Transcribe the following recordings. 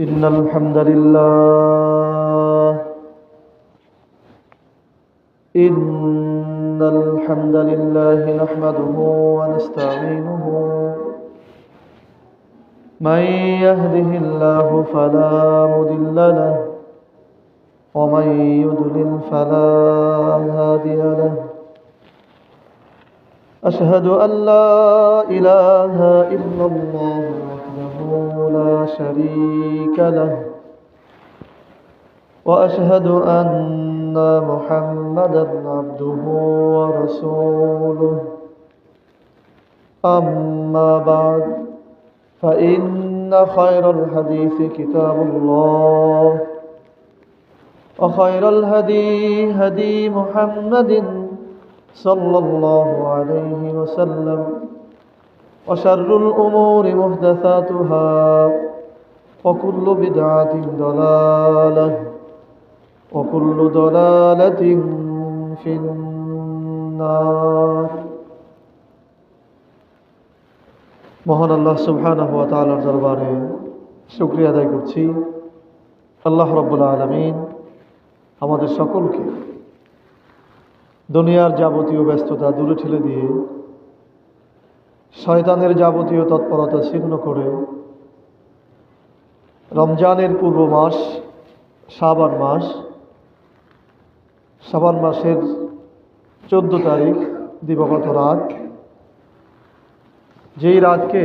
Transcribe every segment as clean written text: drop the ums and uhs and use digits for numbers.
إن الحمد لله إن الحمد لله نحمده ونستعينه من يهده الله فلا مضل له ومن يضلل فلا هادي له أشهد أن لا إله إلا الله وحده لا شريك له وأشهد أن محمدا عبده ورسوله أما بعد فإن خير الحديث كتاب الله وخير الهدي هدي محمد صلى الله عليه وسلم وشر الأمور محدثاتها وكل بدعة ضلالة وكل ضلالة في النار মহান আল্লাহ সুবহানাহু ওয়া তাআলার দরবারে শুকরিয়া আদায় করছি। আল্লাহ রাব্বুল আলামিন আমাদের সকলকে দুনিয়ার যাবতীয় ব্যস্ততা দূরে ঠেলে দিয়ে শয়তানের যাবতীয় তৎপরতা ছিন্ন করে রমজানের পূর্ব মাস শাবান মাসের 14 তারিখ দিবাগত রাত, যেই রাতকে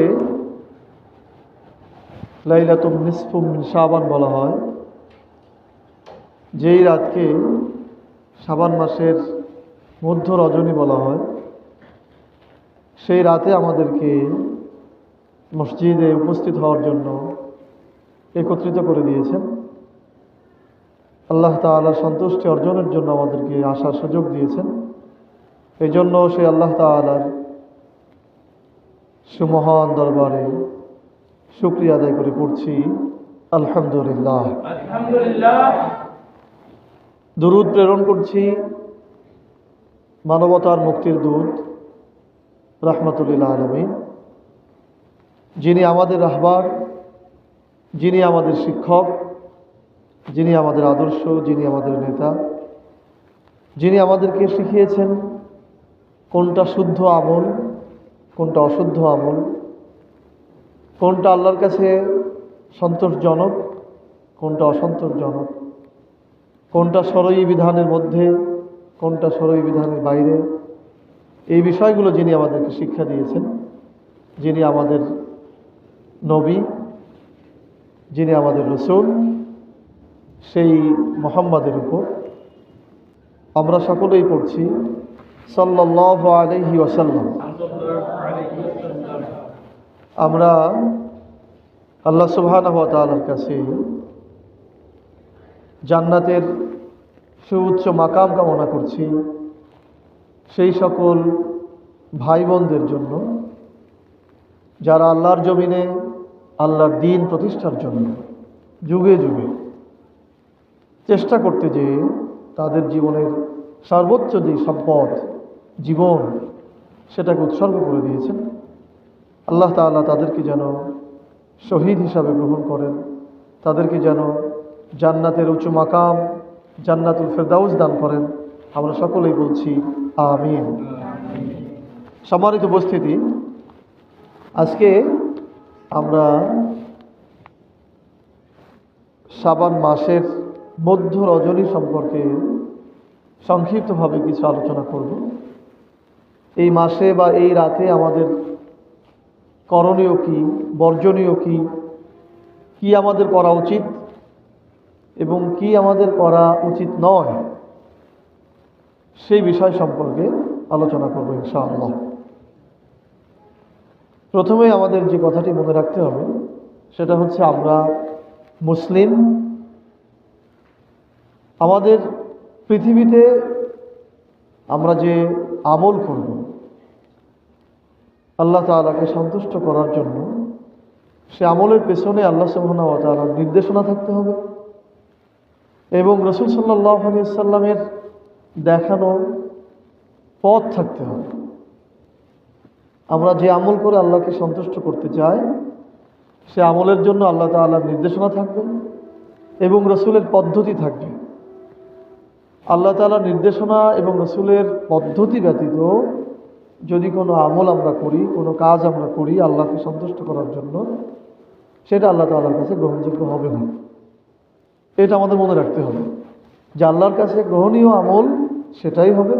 লাইলাতুন নিসফু মিন শাবান বলা হয়, যেই রাতকে শাবান মাসের মধ্য রজনী বলা হয়, সেই রাতে আমাদেরকে মসজিদে উপস্থিত হওয়ার জন্য একত্রিত করে দিয়েছেন। আল্লাহ তাআলার সন্তুষ্টি অর্জনের জন্য আমাদেরকে আসার সুযোগ দিয়েছেন। এই জন্য সেই আল্লাহ তাআলার সুমহান দরবারে শুকরিয়া আদায় করে পড়ছি আলহামদুলিল্লাহ। দুরূদ প্রেরণ করছি মানবতার মুক্তির দূত রাহমাতুল লিল আলামিন, যিনি আমাদের রাহবার, যিনি আমাদের শিক্ষক, যিনি আমাদের আদর্শ, যিনি আমাদের নেতা, যিনি আমাদেরকে শিখিয়েছেন কোনটা শুদ্ধ আমল, কোনটা অশুদ্ধ আমল, কোনটা আল্লাহর কাছে সন্তোষজনক, কোনটা অসন্তোষজনক, কোনটা শরঈ বিধানের মধ্যে, কোনটা শরঈ বিধানের বাইরে, এই বিষয়গুলো যিনি আমাদেরকে শিক্ষা দিয়েছেন, যিনি আমাদের নবী, যিনি আমাদের রাসূল, সেই মুহাম্মাদের উপর আমরা সকলেই পড়ছি সাল্লাল্লাহু আলাইহি ওয়াসাল্লাম। আমরা আল্লাহ সুবহানাহু ওয়া তাআলার কাছে জান্নাতের সুউচ্চ মাকাম কামনা করছি সেই সকল ভাই বোনদের জন্য যারা আল্লাহর জমিনে আল্লাহর দ্বীন প্রতিষ্ঠার জন্য যুগে যুগে চেষ্টা করতে যেয়ে তাদের জীবনের সর্বোচ্চ যে সম্পদ জীবন সেটাকে উৎসর্গ করে দিয়েছেন। আল্লাহ তাআলা তাদেরকে যেন শহীদ হিসাবে গ্রহণ করেন, তাদেরকে যেন জান্নাতের উঁচু মাকাম জান্নাতুল ফেরদাউস দান করেন। আমরা সকলেই বলছি আমিন। সম্মানিত উপস্থিতি, আজকে আমরা শাবান মাসের মধ্য রজনী সম্পর্কে সংক্ষিপ্তভাবে কিছু আলোচনা করব। এই মাসে বা এই রাতে আমাদের করণীয় কি, বর্জনীয় কি, কি আমাদের করা উচিত এবং কি আমাদের করা উচিত নয়, সেই বিষয় সম্পর্কে আলোচনা করব ইনশাআল্লাহ। প্রথমে আমাদের যে কথাটি মনে রাখতে হবে সেটা হচ্ছে আমরা মুসলিম। আমাদের পৃথিবীতে আমরা যে আমল করব আল্লাহ তাআলাকে সন্তুষ্ট করার জন্য, সে আমলের পেছনে আল্লাহ সুবহানাহু ওয়া তাআলার নির্দেশনা থাকতে হবে এবং রাসূল সাল্লাল্লাহু আলাইহি ওয়াসাল্লামের দেখানো পথ থাকতে হবে। আমরা যে আমল করে আল্লাহকে সন্তুষ্ট করতে চাই সে আমলের জন্য আল্লাহ তাআলার নির্দেশনা থাকবে এবং রসুলের পদ্ধতি থাকবে। আল্লাহ তাআলার নির্দেশনা এবং রসুলের পদ্ধতি ব্যতীত যদি কোনো আমল আমরা করি, কোনো কাজ আমরা করি আল্লাহকে সন্তুষ্ট করার জন্য, সেটা আল্লাহ তাআলার কাছে গ্রহণযোগ্য হবে না। এটা আমাদের মনে রাখতে হবে যে আল্লাহর কাছে গ্রহণীয় আমল সেটাই হবে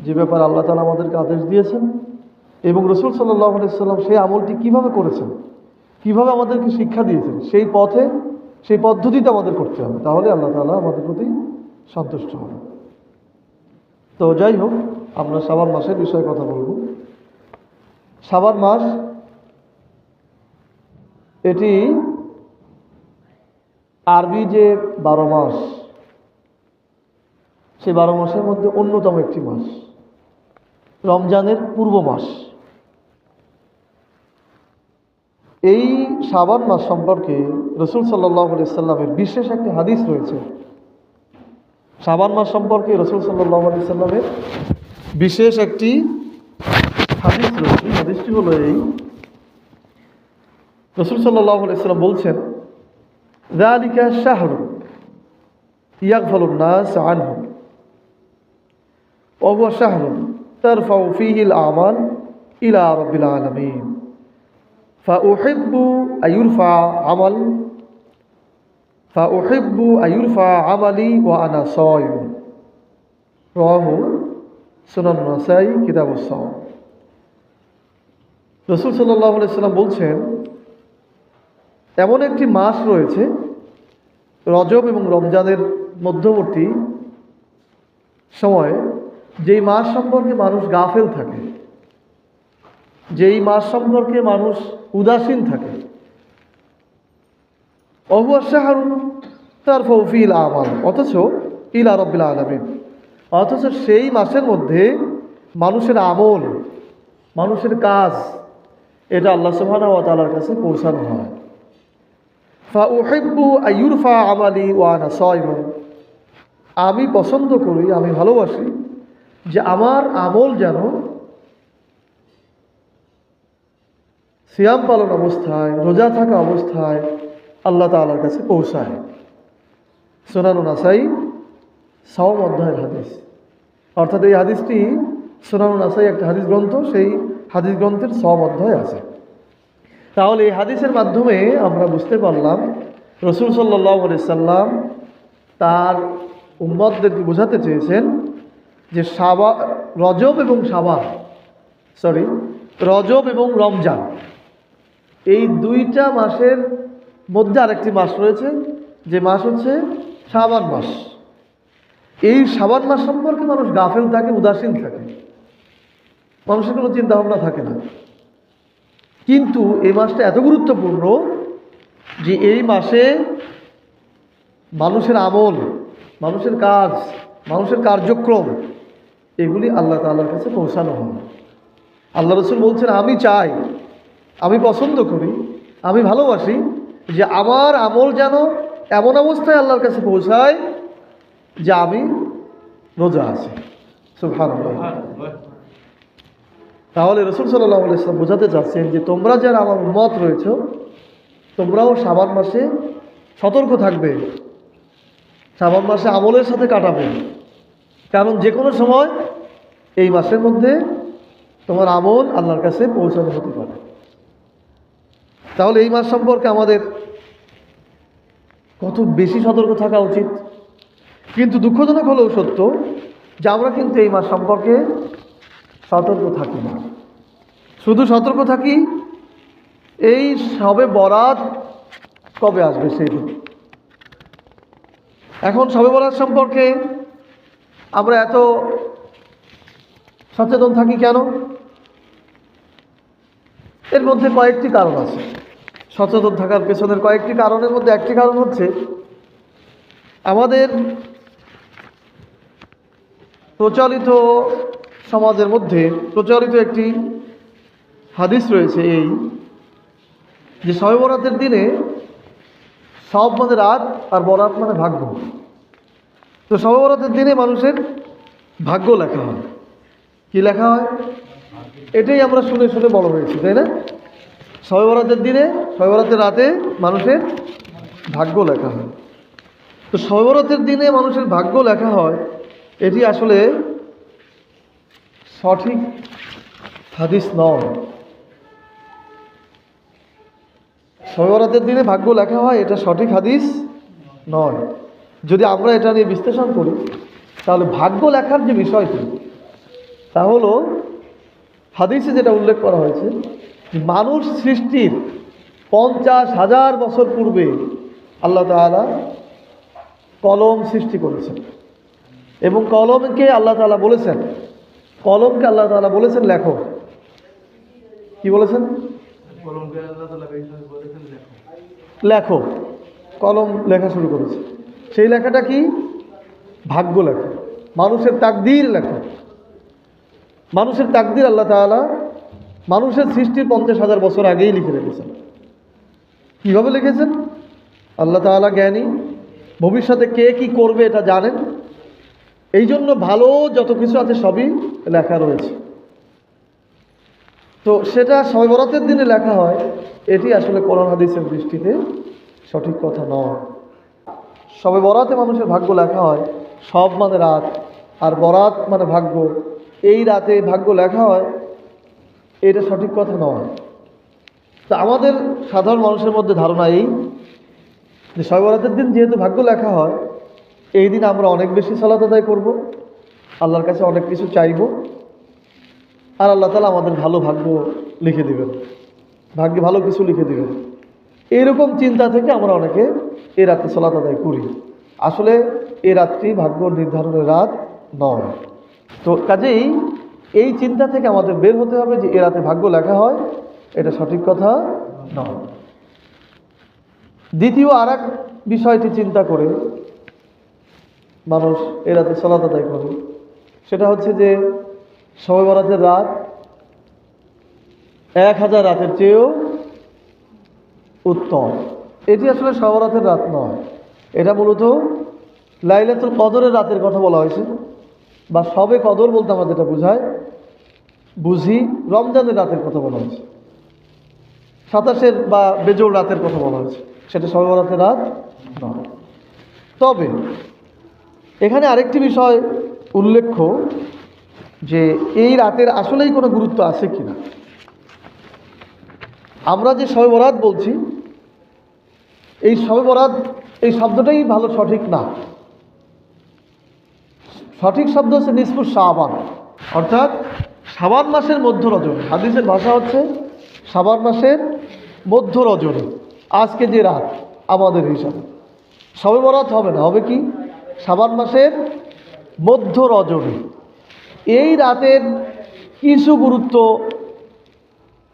যে ব্যাপারে আল্লাহ তাআলা আমাদেরকে আদেশ দিয়েছেন এবং রসুল সাল্লাল্লাহু আলাইহি সাল্লাম সেই আমলটি কিভাবে করেছেন, কিভাবে আমাদেরকে শিক্ষা দিয়েছেন, সেই পথে সেই পদ্ধতিতে আমাদের করতে হবে। তাহলে আল্লাহ তাআলা আমাদের প্রতি সন্তুষ্ট হবে। তো যাই হোক, আমরা শাবান মাসের বিষয়ে কথা বলব। শাবান মাস এটি আরবি যে 12 মাস, সেই 12 মাসের মধ্যে অন্যতম একটি মাস, রমজানের পূর্ব মাস। এই শাবান মাস সম্পর্কে রসুল সাল্লাল্লাহু আলাইহি সাল্লামের বিশেষ একটি হাদিস রয়েছে। শাবান মাস সম্পর্কে রসুল সাল্লাল্লাহু আলাইহি সাল্লামের বিশেষ একটি হাদিস রয়েছে। হাদিসটি হলো এই, রসুল সাল্লাল্লাহু আলাইহি সাল্লাম বলছেন, যালিকা শাহরু ইয়াগফালুন নাস আনহু ওয়া হুয়া শাহরুন তারফাউ ফীহিল আমাল ইলা রাব্বিল আলামিন ফাউহিব্বু আইয়ুরফা আমালি ওয়া আনা সায়িম। রাওয়াহু সুনান নাসাই কিতাবুস সাওম। রাসূল সাল্লাল্লাহু আলাইহি সাল্লাম বলছেন, এমন একটি মাস রয়েছে রজব এবং রমজানের মধ্যবর্তী সময়, যেই মাস সম্পর্কে মানুষ গাফেল থাকে, যেই মাস সম্পর্কে মানুষ উদাসীন থাকে। ওহুয়া শাহরুন তারফাউ ফীহিল আমাল, অথচ ইলা রাব্বিল আলামিন, অথচ সেই মাসের মধ্যে মানুষের আমল, মানুষের কাজ, এটা আল্লাহ সুবহানাহু ওয়া তাআলার কাছে পৌঁছানো হয়। ফাউহিব্বু আইয়ুরফা আমালি ওয়া আনা সায়িম, আমি পছন্দ করি, আমি ভালোবাসি যে আমার আমল যেন সিয়াম পালন অবস্থায়, রোজা থাকা অবস্থায় আল্লাহ তাআলার কাছে পৌঁছায়। সুনান নাসাই সাওম অধ্যায়ের হাদিস। অর্থাৎ এই হাদিসটি সুনান নাসাই একটা হাদিস গ্রন্থ, সেই হাদিস গ্রন্থের সাওম অধ্যায় আছে। তাহলে এই হাদিসের মাধ্যমে আমরা বুঝতে পারলাম রাসূল সাল্লাল্লাহু আলাইহি সাল্লাম তার উম্মতদেরকে বোঝাতে চেয়েছেন যে রজব এবং রমজান এই দুইটা মাসের মধ্যে আরেকটি মাস রয়েছে, যে মাস হচ্ছে শাবান মাস। এই শাবান মাস সম্পর্কে মানুষ গাফেল থাকে, উদাসীন থাকে, মানুষের কোনো চিন্তা ভাবনা থাকে না। কিন্তু এই মাসটা এত গুরুত্বপূর্ণ যে এই মাসে মানুষের আমল, মানুষের কাজ, মানুষের কার্যক্রম, এগুলি আল্লাহ তাআলার কাছে পৌঁছানো হয়। আল্লাহ রাসূল বলছেন, আমি চাই, আমি পছন্দ করি, আমি ভালোবাসি যে আমার আমল যেন এমন অবস্থায় আল্লাহর কাছে পৌঁছায় যে আমি রোজা আছি। সুবহানাল্লাহ। তাহলে রাসূল সাল্লাল্লাহু আলাইহি ওয়াসাল্লাম বোঝাতে চাচ্ছেন যে তোমরা যারা আমার উম্মত রয়েছে, তোমরাও শাবান মাসে সতর্ক থাকবে, শাবান মাসে আমলের সাথে কাটাবে, কারণ যে কোনো সময় এই মাসের মধ্যে তোমার আমল আল্লাহর কাছে পৌঁছানো হতে পারে। তাহলে এই মাস সম্পর্কে আমাদের কত বেশি সতর্ক থাকা উচিত। কিন্তু দুঃখজনক হলেও সত্য যে আমরা কিন্তু এই মাস সম্পর্কে সতর্ক থাকি না। শুধু সতর্ক থাকি এই শবে বরাত কবে আসবে সেই দিন। এখন শবে বরাত সম্পর্কে আমরা এত সচেতন থাকি কেন? এর মধ্যে কয়েকটি কারণ আছে। সচেতন থাকার পেছনের কয়েকটি কারণের মধ্যে একটি কারণ হচ্ছে আমাদের প্রচলিত সমাজের মধ্যে প্রচলিত একটি হাদিস রয়েছে এই যে শবে বরাতের দিনে সব মানে রাত আর বরাত মানে ভাগ্য। তো শবে বরাতের দিনে মানুষের ভাগ্য লেখা হয়। কি লেখা হয়? এটাই আমরা শুনে শুনে বড় হয়েছি, তাই না? শবে বরাতের দিনে, শবে বরাতের রাতে মানুষের ভাগ্য লেখা হয়। তো শবে বরাতের দিনে মানুষের ভাগ্য লেখা হয়, এটি আসলে সঠিক হাদিস নয়। শবে বরাতের দিনে ভাগ্য লেখা হয়, এটা সঠিক হাদিস নয়। যদি আমরা এটা নিয়ে বিশ্লেষণ করি, তাহলে ভাগ্য লেখার যে বিষয়টি, তা হলো হাদিসে যেটা উল্লেখ করা হয়েছে, মানুষ সৃষ্টির 50,000 বছর পূর্বে আল্লাহ তাআলা কলম সৃষ্টি করেছেন, এবং কলমকে আল্লাহ তাআলা বলেছেন, কলমকে আল্লাহ তাআলা বলেছেন লেখো। কি বলেছেন? লেখো। কলম লেখা শুরু করেছে। সেই লেখাটা কি? ভাগ্য লেখা, মানুষের তাকদীর লেখা। মানুষের তাকদীর আল্লাহ তাআলা মানুষের সৃষ্টির 50,000 বছর আগেই লিখে রেখেছেন। কীভাবে লিখেছেন? আল্লাহ তাআলা জ্ঞানী, ভবিষ্যতে কে কি করবে এটা জানেন, এই জন্য ভালো যত কিছু আছে সবই লেখা রয়েছে। তো সেটা শবে বরাতের দিনে লেখা হয়, এটি আসলে কোরআন হাদিসের দৃষ্টিতে সঠিক কথা নয়। শবে বরাতে মানুষের ভাগ্য লেখা হয়, সব মানে রাত, আর বরাত মানে ভাগ্য, এই রাতে ভাগ্য লেখা হয়, এটা সঠিক কথা নয়। তা আমাদের সাধারণ মানুষের মধ্যে ধারণা এই যে শবে বরাতের দিন যেহেতু ভাগ্য লেখা হয়, এই দিন আমরা অনেক বেশি সালাত আদায় করব, আল্লাহর কাছে অনেক কিছু চাইব, আর আল্লাহ তাআলা আমাদের ভালো ভাগ্য লিখে দিবেন, ভাগ্যে ভালো কিছু লিখে দিবেন। এইরকম চিন্তা থেকে আমরা অনেকে এই রাতে সালাত আদায় করি। আসলে এই রাতটি ভাগ্য নির্ধারণের রাত নয়। তো কাজেই এই চিন্তা থেকে আমাদের বের হতে হবে যে এ রাতে ভাগ্য লেখা হয়, এটা সঠিক কথা নয়। দ্বিতীয় আর এক বিষয়টি চিন্তা করে মানুষ এ রাতে সালাত আদায় করে, সেটা হচ্ছে যে শবে বরাতের রাত 1000 রাতের চেয়েও উত্তম। এটি আসলে শবে বরাতের রাত নয়, এটা মূলত লাইলাতুল কদরের রাতের কথা বলা হয়েছে, বা শবে কদর বলতে আমরা যেটা বুঝি রমজানের রাতের কথা বলা হয়েছে, 27 বা বেজোড় রাতের কথা বলা হয়েছে, সেটা শবে বরাতের রাত নয়। তবে এখানে আরেকটি বিষয় উল্লেখ্য যে এই রাতের আসলেই কোনো গুরুত্ব আছে কিনা। আমরা যে শবে বরাত বলছি, এই শবে বরাত এই শব্দটাই ভালো সঠিক না। সঠিক শব্দ হচ্ছে নিসফুস শাবান, অর্থাৎ শাবান মাসের মধ্য রজনী। হাদিসের ভাষা হচ্ছে শাবান মাসের মধ্য রজনী, আজকে যে রাত আমাদের হিসাবে। শবে বরাত হবে না, হবে কি? শাবান মাসের মধ্য রজনী। এই রাতের কিছু গুরুত্ব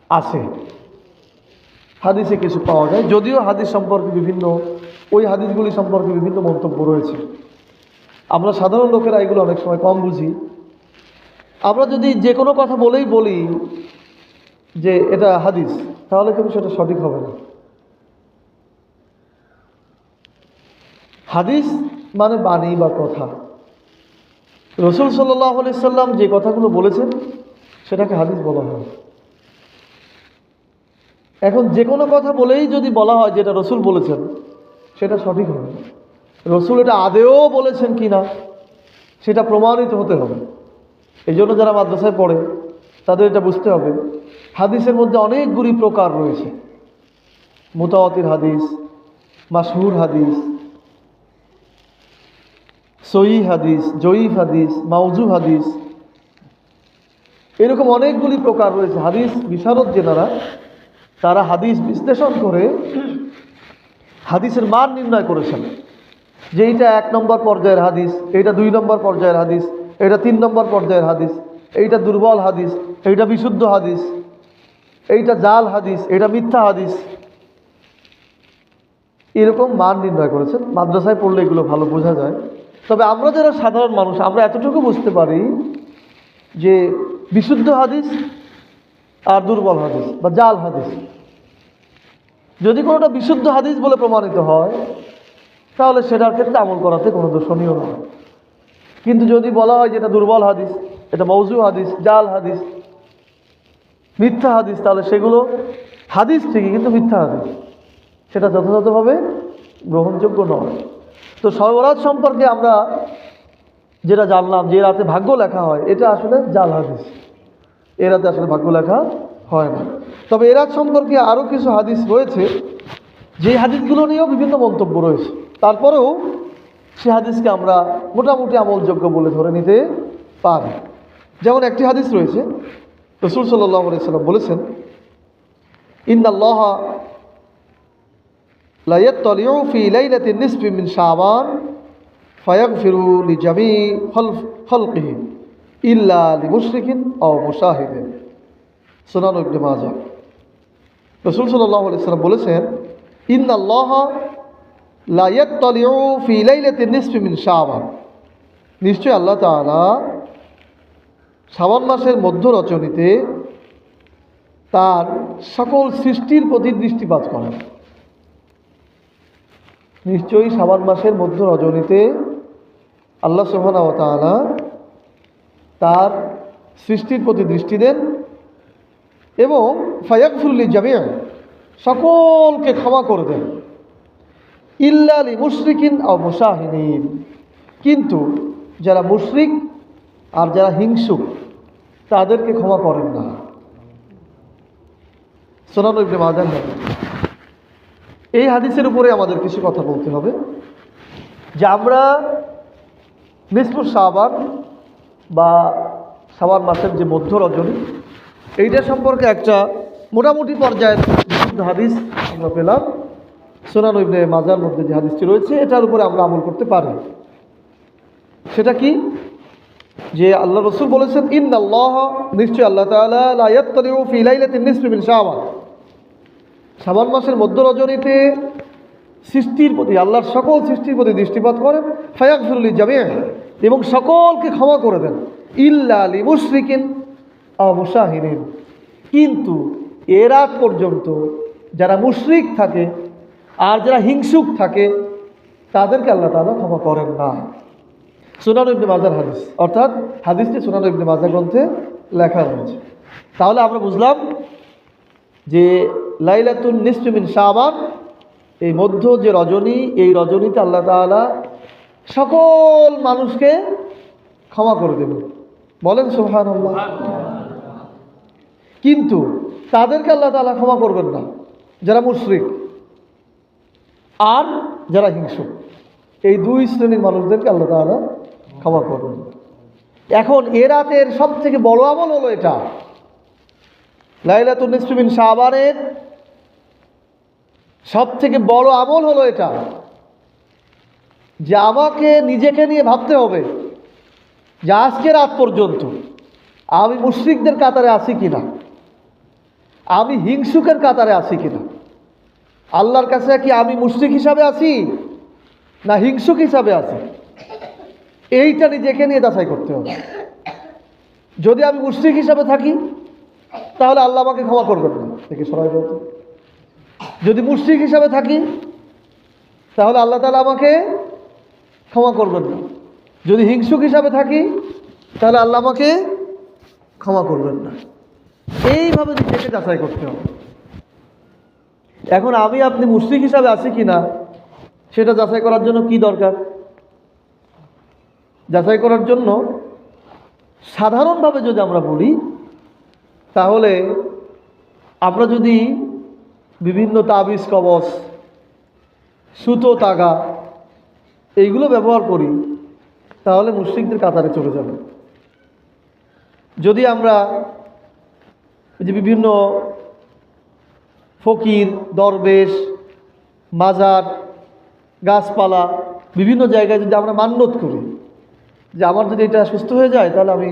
আছে, হাদিসে কিছু পাওয়া যায়, যদিও হাদিস সম্পর্কে ওই হাদিসগুলি সম্পর্কে বিভিন্ন মন্তব্য রয়েছে। আমরা সাধারণ লোকেরা এগুলো অনেক সময় কম বুঝি। আমরা যদি যে কোনো কথা বলি যে এটা হাদিস, তাহলে কিন্তু সেটা সঠিক হবে না। হাদিস মানে বাণী বা কথা। রাসূল সাল্লাল্লাহু আলাইহি সাল্লাম যে কথাগুলো বলেছেন সেটাকে হাদিস বলা হয়। এখন যে কোনো কথা বলেই যদি বলা হয় যেটা রাসূল বলেছেন, সেটা সঠিক হবে না। রাসূল এটা আদেও বলেছেন কিনা সেটা প্রমাণিত হতে হবে। এই জন্য যারা মাদ্রাসায় পড়ে তাদের এটা বুঝতে হবে, হাদিসের মধ্যে অনেকগুলি প্রকার রয়েছে। মুতাওয়াতির হাদিস, মাশহুর হাদিস, সহিহ হাদিস, জয়ীফ হাদিস, মাউজু হাদিস, এরকম অনেকগুলি প্রকার রয়েছে। হাদিস বিশারদ যেনারা, তারা হাদিস বিশ্লেষণ করে হাদিসের মান নির্ণয় করেছেন যে এইটা 1 নম্বর পর্যায়ের হাদিস, এইটা 2 নম্বর পর্যায়ের হাদিস, এইটা 3 নম্বর পর্যায়ের হাদিস, এইটা দুর্বল হাদিস, এইটা বিশুদ্ধ হাদিস, এইটা জাল হাদিস, এইটা মিথ্যা হাদিস, এরকম মান নির্ণয় করেছেন। মাদ্রাসায় পড়লে এগুলো ভালো বোঝা যায়। তবে আমরা যারা সাধারণ মানুষ, আমরা এতটুকু বুঝতে পারি যে বিশুদ্ধ হাদিস আর দুর্বল হাদিস বা জাল হাদিস, যদি কোনোটা বিশুদ্ধ হাদিস বলে প্রমাণিত হয় তাহলে সেটার ক্ষেত্রে আমল করাতে কোনো দোষণীয় নয়। কিন্তু যদি বলা হয় যে এটা দুর্বল হাদিস, এটা মওজু হাদিস, জাল হাদিস, মিথ্যা হাদিস, তাহলে সেগুলো হাদিস ঠিকই, কিন্তু মিথ্যা হাদিস, সেটা যথাযথভাবে গ্রহণযোগ্য নয়। তো শবে বরাত সম্পর্কে আমরা যেটা জানলাম যে রাতে ভাগ্য লেখা হয়, এটা আসলে জাল হাদিস। এ রাতে আসলে ভাগ্য লেখা হয় না। তবে এ রাত সম্পর্কে আরও কিছু হাদিস রয়েছে, যে হাদিসগুলো নিয়েও বিভিন্ন মন্তব্য রয়েছে। তারপরেও সে হাদিসকে আমরা মোটামুটি আমলযোগ্য বলে ধরে নিতে পারি। যেমন একটি হাদিস রয়েছে, রাসূল সাল্লাল্লাহু আলাইহি সাল্লাম বলেছেন, ইন্নাল্লাহা লা ইয়াত্তালিউ ফি লাইলাতিন নিসফি মিন শাবান ফায়াগফিরু লিজামি খালকিহি ইল্লা লিমুশরিকিন আও মুশাহিদিন। সুনান ইবনে মাজাহ। রাসূল সাল্লাল্লাহু আলাইহি সাল্লাম বলেছেন, ইন্নাল্লাহা লা ইয়াত্তালিউ ফি লাইলাতিন নিসফি মিন শাবান, নিশ্চয় আল্লাহ তাআলা শাবান মাসের মধ্য রজনীতে তার সকল সৃষ্টির প্রতি দৃষ্টিপাত করেন। নিশ্চয়ই শাবান মাসের মধ্য রজনীতে আল্লাহ সুবহানাহু ওয়া তাআলা তার সৃষ্টির প্রতি দৃষ্টি দেন এবং ফায়াগফিরু লিজামি', সকলকে ক্ষমা করে দেন, ইল্লা লিমুশরিকিন আও মুশাহিদিন, কিন্তু যারা মুশরিক আর যারা হিংসুক তাদেরকে ক্ষমা করেন না। সুনান ইবনে মাজাহ। এই হাদিসের উপরে আমাদের কিছু কথা বলতে হবে, যে আমরা নিসফুস শাবান বা শাবান মাসের যে মধ্য রজনী, এইটা সম্পর্কে একটা মোটামুটি পর্যায়ের বিশুদ্ধ হাদিস আমরা পেলাম। সুনান ইবনে মাজাহর মধ্যে যে হাদিসটি রয়েছে, এটার উপরে আমরা আমল করতে পারি। সেটা কি? যে আল্লাহ রাসূল বলেছেন, ইন্নাল্লাহা, নিশ্চয় আল্লাহ তাআলা, লা ইয়াত্তালিউ ফি লাইলাতিন নিসফি মিন শাবান, শাবান মাসের মধ্য রজনীতে সৃষ্টির প্রতি, আল্লাহর সকল সৃষ্টির প্রতি দৃষ্টিপাত করেন, ফায়াগফিরু লিজামি', এবং সকলকে ক্ষমা করে দেন, ইল্লা লিমুশরিকিন আও মুশাহিদিন, কিন্তু এ রাত পর্যন্ত যারা মুশরিক থাকে আর যারা হিংসুক থাকে তাদেরকে আল্লাহ তাআলা ক্ষমা করেন না। সুনান ইবনে মাজাহর হাদিস, অর্থাৎ হাদিসটি সুনান ইবনে মাজাহ গ্রন্থে লেখা রয়েছে। তাহলে আমরা বুঝলাম যে লাইলাতুন নিসফি মিন শাবান, এই মধ্য যে রজনী, এই রজনীতে আল্লাহ তাআলা সকল মানুষকে ক্ষমা করে দেবেন। বলেন সুবহানাল্লাহ। কিন্তু তাদেরকে আল্লাহ তাআলা ক্ষমা করবেন না যারা মুশরিক আর যারা হিংসুক, এই দুই শ্রেণীর মানুষদেরকে আল্লাহ তাআলা ক্ষমা করবেন। এখন এ রাতের সব থেকে বড় আমল হলো এটা, লাইলাতুন নিসফি মিন শাবানের সব থেকে বড় আমল হলো এটা, যে আমাকে নিজেকে নিয়ে ভাবতে হবে যে আজকে রাত পর্যন্ত আমি মুশরিকদের কাতারে আছি কিনা, আমি হিংসুকের কাতারে আছি কিনা, আল্লাহর কাছে কি আমি মুশরিক হিসাবে আছি না হিংসুক হিসাবে আছি, এইটা নিজেকে নিয়ে যাচাই করতে হবে। যদি আমি মুশরিক হিসাবে থাকি তাহলে আল্লাহ আমাকে ক্ষমা করবেন না, দেখি সবাই বলতে। যদি মুশরিক হিসাবে থাকি তাহলে আল্লাহ তাআলা আমাকে ক্ষমা করবেন না। যদি হিংসুক হিসাবে থাকি তাহলে আল্লাহ আমাকে ক্ষমা করবেন না। এইভাবে নিজেকে যাচাই করতে হবে। এখন আমি আপনি মুশরিক হিসাবে আছি কিনা সেটা যাচাই করার জন্য কি দরকার? যাচাই করার জন্য সাধারণভাবে যদি আমরা বলি, তাহলে আমরা যদি বিভিন্ন তাবিজ কবচ, সুতো তাগা এইগুলো ব্যবহার করি তাহলে মুশরিকদের কাতারে চলে যাবে। যদি আমরা যে বিভিন্ন ফকির, দরবেশ, মাজার, গাছপালা, বিভিন্ন জায়গায় যদি আমরা মান্যত করি যে আমার যদি এটা সুস্থ হয়ে যায় তাহলে আমি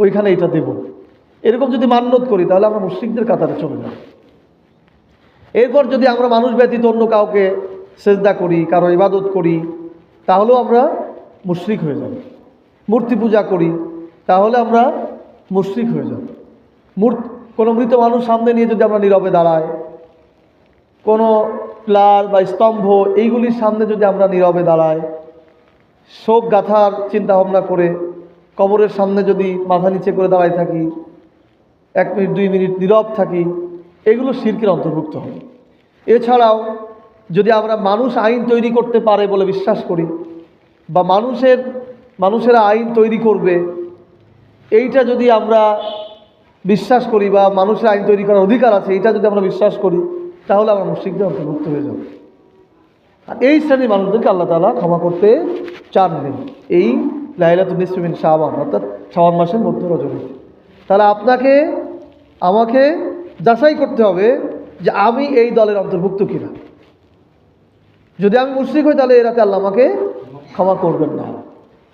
ওইখানে এটা দেব, এরকম যদি মান্যত করি তাহলে আমরা মুশরিকদের কাতারে চলে যাব। এরপর যদি আমরা মানুষ ব্যতীত অন্য কাউকে সেজদা করি, কারো ইবাদত করি, তাহলেও আমরা মুশরিক হয়ে যাব। মূর্তি পূজা করি তাহলে আমরা মুশরিক হয়ে যাব। কোনো মৃত মানুষ সামনে নিয়ে যদি আমরা নীরবে দাঁড়াই, কোনো পিলার বা স্তম্ভ এইগুলির সামনে যদি আমরা নীরবে দাঁড়াই, শোক গাথার চিন্তা ভাবনা করে কবরের সামনে যদি মাথা নিচে করে দাঁড়াই থাকি, 1 মিনিট 2 মিনিট নীরব থাকি, এগুলো শিরকের অন্তর্ভুক্ত হবে। এছাড়াও যদি আমরা মানুষ আইন তৈরি করতে পারে বলে বিশ্বাস করি, বা মানুষেরা আইন তৈরি করবে এইটা যদি আমরা বিশ্বাস করি, বা মানুষের আইন তৈরি করার অধিকার আছে এটা যদি আমরা বিশ্বাস করি, তাহলে আমরা মুশরিকদের অন্তর্ভুক্ত হয়ে যাব। আর এই শ্রেণীর মানুষদেরকে আল্লাহ তাআলা ক্ষমা করতে চাননি এই লাইলাতুন নিসফি মিন শাবান, অর্থাৎ শাবান মাসের মধ্য রজনীতে। তাহলে আপনাকে আমাকে যাচাই করতে হবে যে আমি এই দলের অন্তর্ভুক্ত কিনা। যদি আমি মুশরিক হই তাহলে এই রাতে আল্লাহ আমাকে ক্ষমা করবেন না।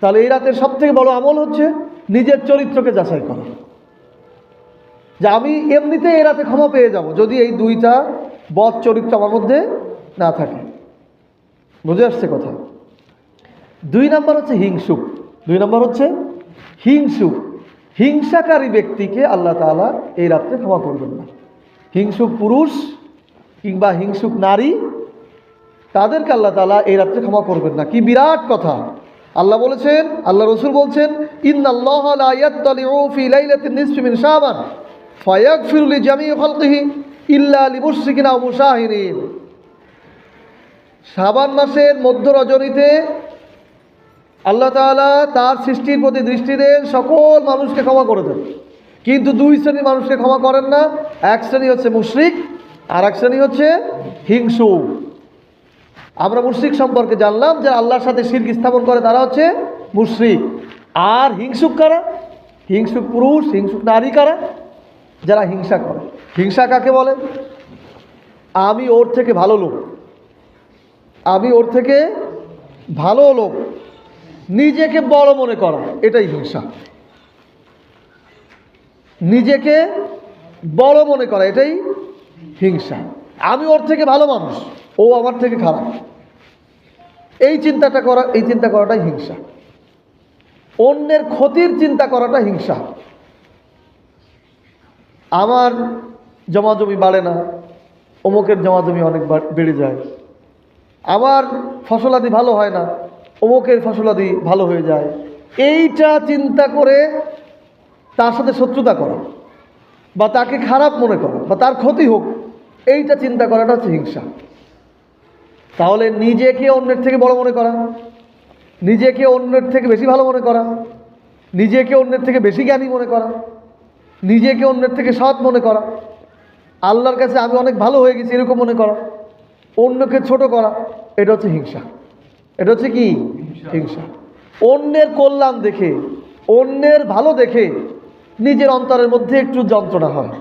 তাহলে এই রাতের সবথেকে বড় আমল হচ্ছে নিজের চরিত্রকে যাচাই করা, যে আমি এমনিতে এই রাতে ক্ষমা পেয়ে যাব যদি এই দুইটা বদ চরিত্র আমার মধ্যে না থাকে। বুঝে আসছে কথা? 2 নম্বর হচ্ছে হিংসুক। 2 নম্বর হচ্ছে হিংসুক। হিংসাকারী ব্যক্তিকে আল্লাহ তাআলা এই রাত্রে ক্ষমা করবেন না। হিংসুক পুরুষ কিংবা হিংসুক নারী, তাদেরকে আল্লাহ তাআলা এই রাত্রে ক্ষমা করবেন না। কি বিরাট কথা! আল্লাহ বলেছেন, আল্লাহ রসুল বলছেন, ইন্নাল্লাহা লা ইয়াত্তালিউ ফি লাইলাতিন নিসফি মিন শাবান ফায়াগফিরু লিজামিই খালকিহি ইল্লা লিমুশরিকিন আও মুশাহিরিন। শাবান মাসের মধ্য রজনীতে আল্লাহ তাআলা তার সৃষ্টির প্রতি দৃষ্টি দেন, সকল মানুষকে ক্ষমা করে দেন, কিন্তু 2 শ্রেণীর মানুষকে ক্ষমা করেন না। এক শ্রেণী হচ্ছে মুশরিক, আর এক শ্রেণী হচ্ছে হিংসুক। আমরা মুশরিক সম্পর্কে জানলাম যে আল্লাহর সাথে শিরক স্থাপন করে, তারা হচ্ছে মুশরিক। আর হিংসুক কারা? হিংসুক পুরুষ, হিংসুক নারী কারা? যারা হিংসা করে। হিংসা কাকে বলে? আমি ওর থেকে ভালো লোক, আমি ওর থেকে ভালো লোক, নিজেকে বড় মনে করা, এটাই হিংসা। নিজেকে বড় মনে করা, এটাই হিংসা। আমি ওর থেকে ভালো মানুষ, ও আমার থেকে খারাপ, এই চিন্তা করাটাই হিংসা। অন্যের ক্ষতির চিন্তা করাটা হিংসা। আমার জমাজমি বাড়ে না, অমুকের জমাজমি অনেক বেড়ে যায়। আমার ফসলাদি ভালো হয় না, অমুকের ফসলাদি ভালো হয়ে যায়। এইটা চিন্তা করে তার সাথে শত্রুতা করা, বা তাকে খারাপ মনে করা, বা তার ক্ষতি হোক, এইটা চিন্তা করাটা হচ্ছে হিংসা। তাহলে নিজেকে অন্যের থেকে বড় মনে করা, নিজেকে অন্যের থেকে বেশি ভালো মনে করা, নিজেকে অন্যের থেকে বেশি জ্ঞানী মনে করা, নিজেকে অন্যের থেকে সৎ মনে করা, আল্লাহর কাছে আমি অনেক ভালো হয়ে গেছি এরকম মনে করা, অন্যকে ছোট করা, এটা হচ্ছে হিংসা। এটা হচ্ছে কি? হিংসা। অন্যের কল্যাণ দেখে, অন্যের ভালো দেখে নিজের অন্তরের মধ্যে একটু যন্ত্রণা হয়,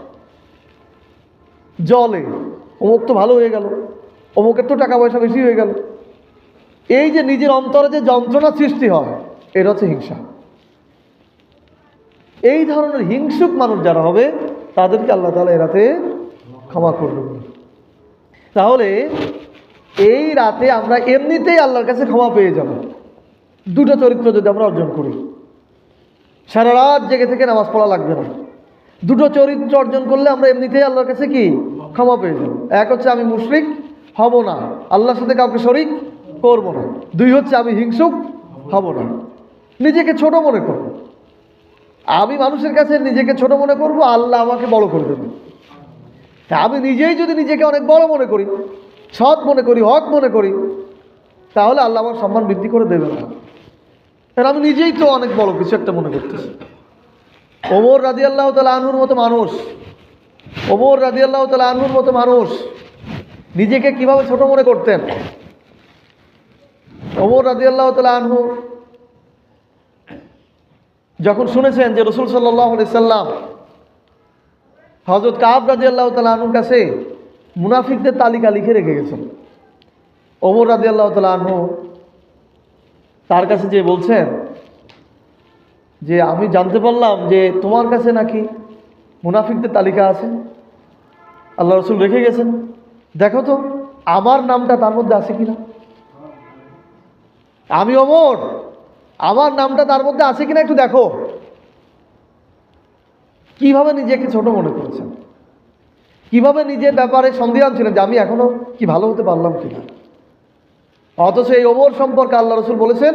জলে, অমুক তো ভালো হয়ে গেল, অমুকের তো টাকা পয়সা বেশি হয়ে গেল। এই যে নিজের অন্তরে যে যন্ত্রণা সৃষ্টি হয়, এটা হচ্ছে হিংসা। এই ধরনের হিংসুক মানুষ যারা হবে, তাদেরকে আল্লাহ তাআলা এই রাতে ক্ষমা করবেন না। তাহলে এই রাতে আমরা এমনিতেই আল্লাহর কাছে ক্ষমা পেয়ে যাব 2টা চরিত্র যদি আমরা অর্জন করি। সারা রাত জেগে থেকে নামাজ পড়া লাগবে না। 2টো চরিত্র অর্জন করলে আমরা এমনিতেই আল্লাহর কাছে কি ক্ষমা পেয়ে যাব। এক হচ্ছে আমি মুশরিক হব না, আল্লাহর সাথে কাউকে শরিক করব না। 2 হচ্ছে আমি হিংসুক হব না, নিজেকে ছোট মনে করব। আমি মানুষের কাছে নিজেকে ছোট মনে করব, আল্লাহ আমাকে বড় করে দেবে। আমি নিজেই যদি নিজেকে অনেক বড় মনে করি, সৎ মনে করি, হক মনে করি, তাহলে আল্লাহ আমার সম্মান বৃদ্ধি করে দেবে না। কারণ আমি নিজেই তো অনেক বড় কিছু একটা মনে করতেছি। ওমর রাদিয়াল্লাহু তাআলা আনহুর মতো মানুষ, ওমর রাদিয়াল্লাহু তাআলা আনহুর মতো মানুষ নিজেকে কিভাবে ছোট মনে করতেন। ওমর রাদিয়াল্লাহু তাআলা আনহু যখন শুনেছেন যে রাসূল সাল্লাল্লাহু আলাইহি সাল্লাম হযরত কাব রাদিয়াল্লাহু তাআলা আনহুর কাছে মুনাফিকদের তালিকা লিখে রেখে গেছেন, ওমর রাদিয়াল্লাহু তাআলা আনহু তার কাছে যে বলছেন যে আমি জানতে পারলাম যে তোমার কাছে নাকি মুনাফিকদের তালিকা আছে, আল্লাহ রাসূল রেখে গেছেন, দেখো তো আমার নামটা তার মধ্যে আছে কিনা। আমি ওমর, আমার নামটা তার মধ্যে আছে কিনা একটু দেখো। কিভাবে নিজেকে ছোট মনে করেছেন, কিভাবে নিজের ব্যাপারে সন্দিহান ছিলেন যে আমি এখনো কি ভালো হতে পারলাম কিনা। অথচ এই ওমর সম্পর্কে আল্লাহ রাসূল বলেছেন,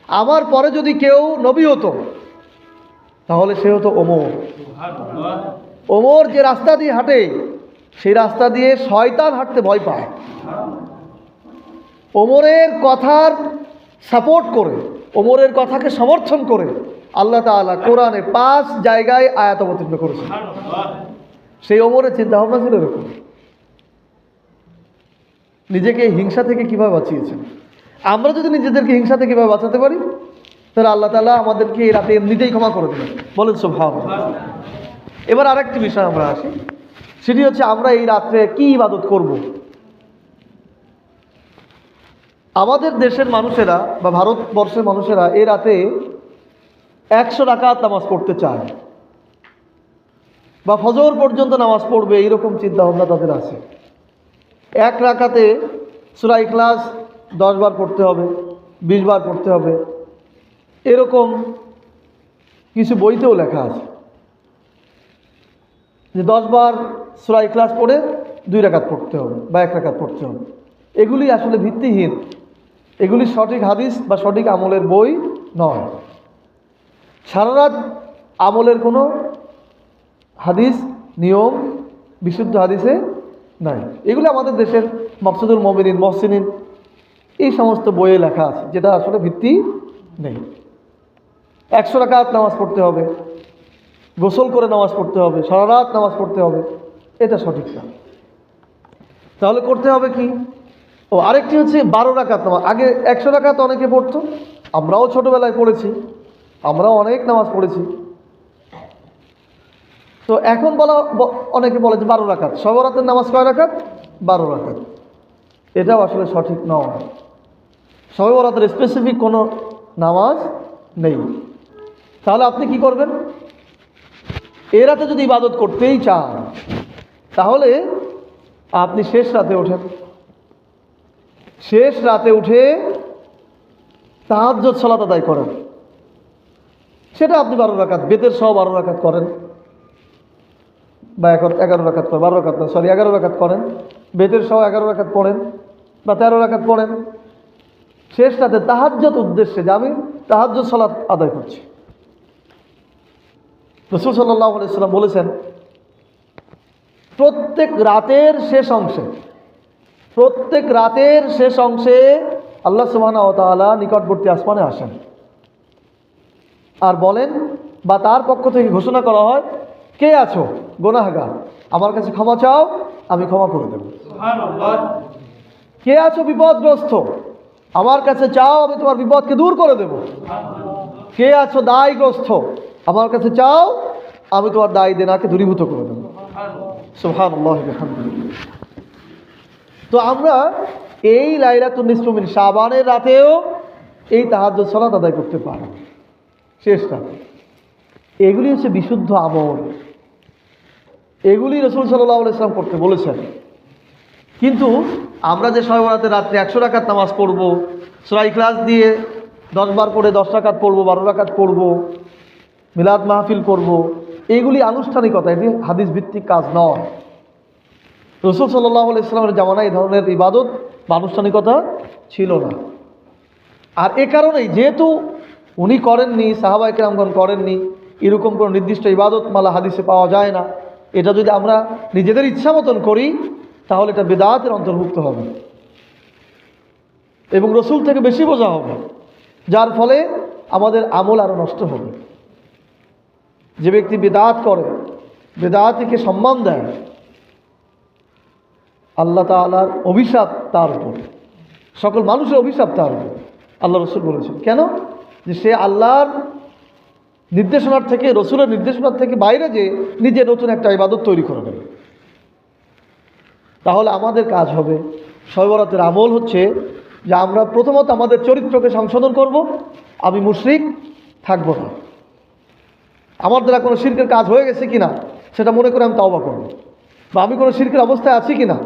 আমার পরে যদি কেউ নবী হতো তাহলে সে হতো ওমর। ওমর যে রাস্তা দিয়ে হাঁটে, সেই রাস্তা দিয়ে শয়তান হাঁটতে ভয় পায়। ওমরের কথার সাপোর্ট করে, ওমরের কথাকে সমর্থন করে আল্লাহ তাআলা কোরআনে 5 জায়গায় আয়াত অবতীর্ণ করেছেন। সেই ওমরের চিন্তা ভাবনা ছিল এরকম, নিজেকে হিংসা থেকে কিভাবে বাঁচিয়েছেন। আমরা যদি নিজেদেরকে হিংসা থেকে কিভাবে বাঁচাতে পারি, তাহলে আল্লাহ তাআলা আমাদেরকে এই রাতে এমনিতেই ক্ষমা করে দেবেন। বলেন সুবহানাল্লাহ। এবার আরেকটি বিষয় আমরা আসি, সেটি হচ্ছে আমরা এই রাত্রে কি ইবাদত করব। আমাদের দেশের মানুষেরা বা ভারতবর্ষের মানুষেরা এই রাতে 100 রাকাত নামাজ পড়তে চায় বা ফজর পর্যন্ত নামাজ পড়বে, এইরকম চিন্তা ভাবনা তাদের আছে। 1 রাকাতে সূরা ইখলাস 10 বার পড়তে হবে, 20 বার পড়তে হবে, এরকম কিছু বইতেও লেখা আছে যে 10 বার সূরা ইখলাস পড়ে 2 রাকাত পড়তে হবে বা 1 রাকাত পড়তে হবে। এগুলি আসলে ভিত্তিহীন, এগুলি সঠিক হাদিস বা সঠিক আমলের বই নয়। সারা রাত আমলের কোনো হাদিস নিয়ম বিশুদ্ধ হাদিসে নাই। এগুলি আমাদের দেশের মাকসুদুল মুমিনিন, মহসিনিন, এই সমস্ত বইয়ে লেখা আছে, যেটা আসলে ভিত্তি নেই। 100 রাকাত নামাজ পড়তে হবে, গোসল করে নামাজ পড়তে হবে, সারা রাত নামাজ পড়তে হবে, এটা সঠিক না। তাহলে করতে হবে কি? আরেকটি হচ্ছে 12 রাকাত নামাজ। আগে 100 রাকাত অনেকে পড়তো, আমরাও ছোটোবেলায় পড়েছি, আমরাও অনেক নামাজ পড়েছি। তো এখন অনেকে বলে যে 12 রাকাত। শবে বরাতের নামাজ কয় রাকাত? 12 রাকাত। এটাও আসলে সঠিক নয়। শবে বরাতের স্পেসিফিক কোনো নামাজ নেই। তাহলে আপনি কি করবেন? এ রাতে যদি ইবাদত করতেই চান, তাহলে আপনি শেষ রাতে ওঠেন, শেষ রাতে উঠে তাহাজ্জুদ সালাত আদায় করেন। সেটা আপনি 12 রাকাত, বেতের সহ 12 রাকাত করেন বা 11 রাকাত করেন, 12 রাকাত না, 11 রাকাত করেন, বেতের সহ 11 রাকাত পড়েন বা 13 রাকাত পড়েন। শেষ রাতে তাহাজ্জুদ উদ্দেশ্যে যে আমি তাহাজ্জুদ সালাত আদায় করছি। রাসূল সাল্লাল্লাহু আলাইহি ওয়াসাল্লাম বলেছেন, প্রত্যেক রাতের শেষ অংশে আল্লাহ সুবহানাহু ওয়া তাআলা নিকটবর্তী আসমানে আসেন আর বলেন বা তার পক্ষ থেকে ঘোষণা করা হয়, কে আছো গুনাহগার, আমার কাছে ক্ষমা চাও, আমি ক্ষমা করে দেব। সুবহানাল্লাহ। কে আছো বিপদগ্রস্ত, আমার কাছে চাও, আমি তোমার বিপদকে দূর করে দেব। কে আছো দায়গ্রস্ত, আমার কাছে চাও, আমি তোমার দায় দেনাকে দূরীভূত করে দেব। সুবহানাল্লাহ ওয়া বিহামদিহি। তো আমরা এই লাইলাতুন নিসফু মিন শাবানের রাতেও এই তাহাজ্জুদ সালাত আদায় করতে পারি শেষ রাতে। এগুলি হচ্ছে বিশুদ্ধ আমল, এগুলি রাসূল সাল্লাল্লাহু আলাইহি ওয়াসাল্লাম করতে বলেছেন। কিন্তু আমরা যে শবে বরাতের রাত্রে 100 রাকাত নামাজ পড়ব, সূরা ইখলাস দিয়ে 10 বার করে 10 রাকাত পড়ব, 12 রাকাত পড়ব, মিলাদ মাহফিল করব, এইগুলি আনুষ্ঠানিকতা, এটি হাদিস ভিত্তিক কাজ নয়। রাসূল সাল্লাল্লাহু আলাইহি ওয়াসাল্লামের জামানায় এই ধরনের ইবাদত বা আনুষ্ঠানিকতা ছিল না। আর এ কারণেই, যেহেতু উনি করেননি, সাহাবায়ে কেরামগণ করেননি, এরকম কোনো নির্দিষ্ট ইবাদত মালা হাদিসে পাওয়া যায় না। এটা যদি আমরা নিজেদের ইচ্ছা মতন করি, তাহলে এটা বিদআতের অন্তর্ভুক্ত হবে এবং রাসূল থেকে বেশি বোঝা হবে, যার ফলে আমাদের আমল আরও নষ্ট হবে। যে ব্যক্তি বিদআত করে, বিদআতকে সম্মান দেয়, আল্লাহ তাআলার অভিশাপ তার উপর, সকল মানুষের অভিশাপ তার উপর। আল্লাহ রাসূল বলেছেন, কেন? যে সে আল্লাহর নির্দেশনার থেকে, রাসূলের নির্দেশনার থেকে বাইরে যে নিজে নতুন একটা ইবাদত তৈরি করে নেবে। তাহলে আমাদের কাজ হবে, শবে বরাতের আমল হচ্ছে যে আমরা প্রথমত আমাদের চরিত্রকে সংশোধন করব। আমি মুশরিক থাকব না, আমার দ্বারা কোনো শিরকের কাজ হয়ে গেছে কিনা সেটা মনে করে আমি তওবা করব, বা আমি কোনো শিরকের অবস্থায় আছি কিনা,